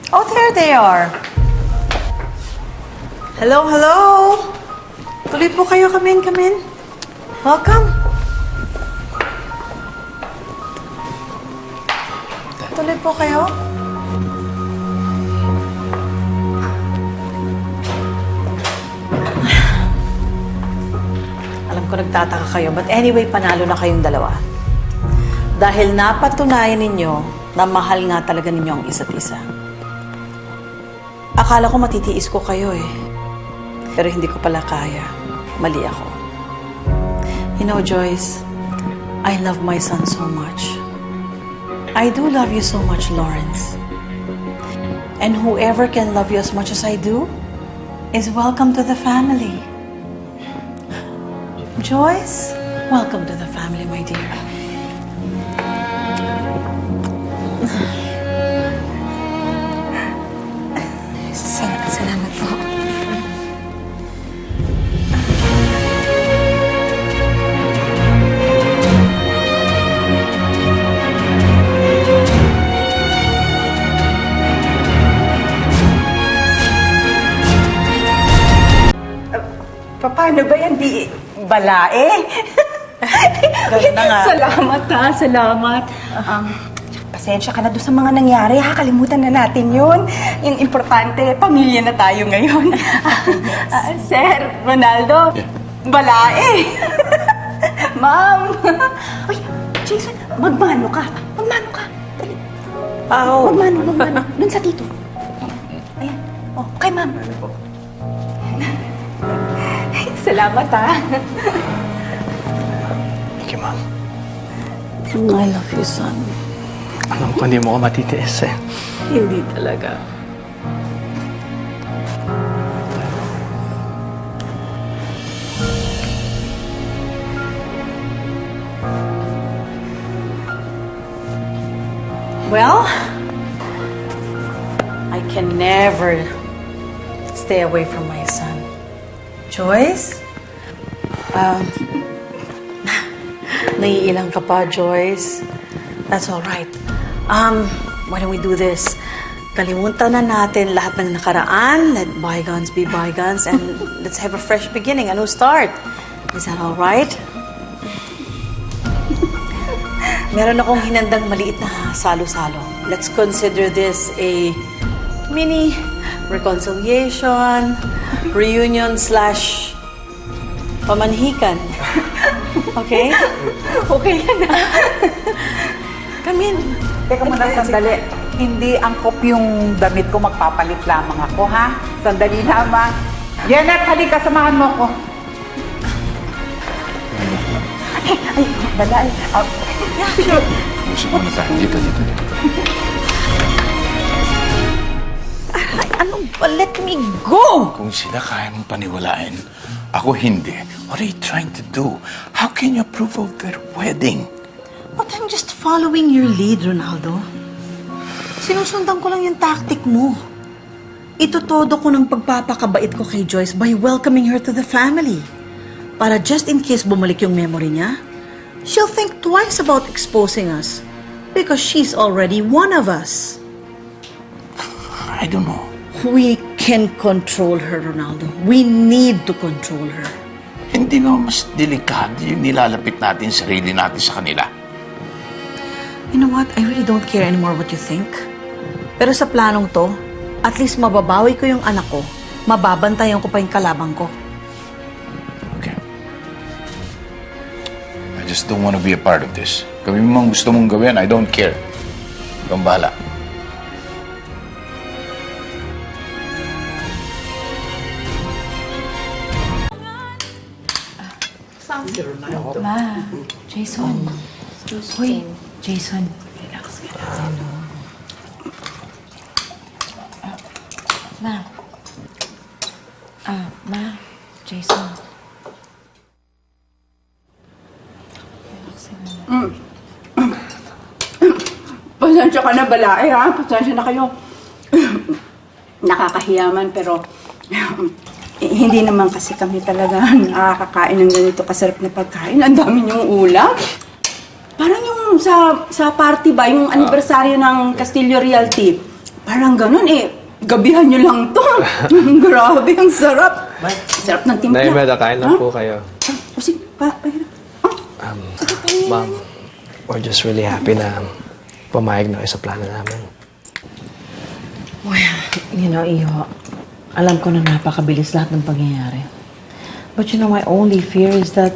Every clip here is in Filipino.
Oh, there they are. Hello, hello. Tuloy po kayo. Come in, come in. Welcome. Tuloy po kayo. Alam ko nagtataka kayo, but anyway, panalo na kayong dalawa. Dahil napatunayan ninyo na mahal nga talaga ninyo ang isa't isa. Akala ko matitiis ko kayo eh. Pero hindi ko pala kaya. Mali ako. You know, Joyce, I love my son so much. I do love you so much, Lawrence. And whoever can love you as much as I do is welcome to the family. Joyce, welcome to the family, my dear. Salamat po. Paano ba yan? Di balae? Ganun na nga. Salamat ha, salamat. Pasensya ka na doon sa mga nangyari ha. Kalimutan na natin yun. Yung importante, pamilya na tayo ngayon. Sir, Ronaldo, balae. Ma'am. Uy, Jason, magmano ka. Magmano ka. Dali. Ow. Magmano. Doon sa tito. Ayan. Oh, kay ma'am. Salamat ha. Thank you, Ma'am. I love you, son. Alam ko hindi mo ko matitiis eh. Hindi talaga. Well, I can never stay away from my son. Joyce? Naiilang ka pa, Joyce? That's all right. Why don't we do this? Kalimutan na natin lahat ng nakaraan. Let bygones be bygones. And let's have a fresh beginning, a new start. Is that all right? Meron akong hinandang maliit na salo-salo. Let's consider this a mini reconciliation, reunion / pamanhikan. Okay? Okay yan ha. Come in. Teka muna, sandali. Hindi angkop yung damit ko, magpapalit lamang ako, ha? Sandali lamang. Janet, halika, samahan mo ako. Ay, balay. Usap muna tayo. Dito. Ay, anong ba? Let me go! Kung sila kaya mong paniwalain, ako hindi. What are you trying to do? How can you approve of their wedding? But I'm just following your lead, Ronaldo. Sinusundan ko lang yung tactic mo. Itutodo ko ng pagpapakabait ko kay Joyce by welcoming her to the family. Para just in case bumalik yung memory niya, she'll think twice about exposing us because she's already one of us. I don't know. We can control her, Ronaldo. We need to control her. Hindi ba mas delikado yung nilalapit natin sarili natin sa kanila? You know what? I really don't care anymore what you think. Pero sa planong to, at least mababawi ko yung anak ko, mababantayan ko pa yung kalabang ko. Okay. I just don't want to be a part of this. Gawin mo mang gusto mong gawin, I don't care. Ikaw ang bahala. Ma, Jason. Hoy, Jason. Relax ka lang. Ma, Jason. Pasensya ka na, balae ha. Pasensya na kayo. Nakakahiyaman pero hindi naman kasi kami talaga nakakakain ng ganito kasarap na pagkain. Ang dami niyong ulam. Parang yung sa party ba, yung anibersaryo ng Castillo Realty. Parang ganun eh. Gabihan nyo lang to. Grabe, ang sarap. Sarap ng timpla. Nay, Meda, kain lang po kayo. O sige, pahirap. Ma'am, we're just really happy na pumayag na kayo sa plano namin. Well, you know, Iho, alam ko na napakabilis lahat ng pangyayari. But you know, my only fear is that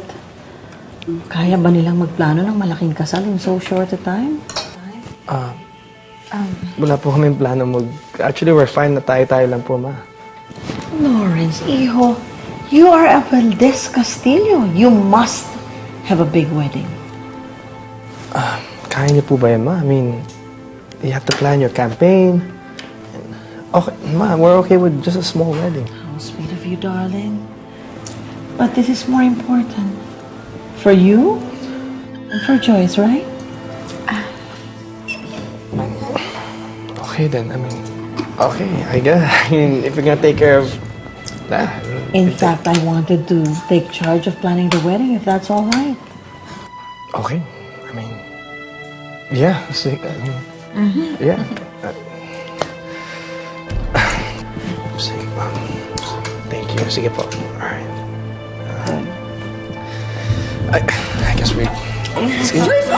kaya ba nilang magplano ng malaking kasal in so short a time? Wala po kaming plano Actually, we're fine na tayo-tayo lang po, ma. Lawrence, Iho, you are a Valdez Castillo. You must have a big wedding. Kaya niyo po ba yan, ma? I mean, you have to plan your campaign. Okay, ma, we're okay with just a small wedding. How sweet of you, darling. But this is more important. For you and for Joyce, right? Okay then, I mean, okay, I guess. I mean, if you're gonna take care of that. In fact, I wanted to take charge of planning the wedding, if that's all right. Okay, I mean, yeah, sige, I mean, yeah. Sige, thank you. Sige po. Alright. I guess we... Sige.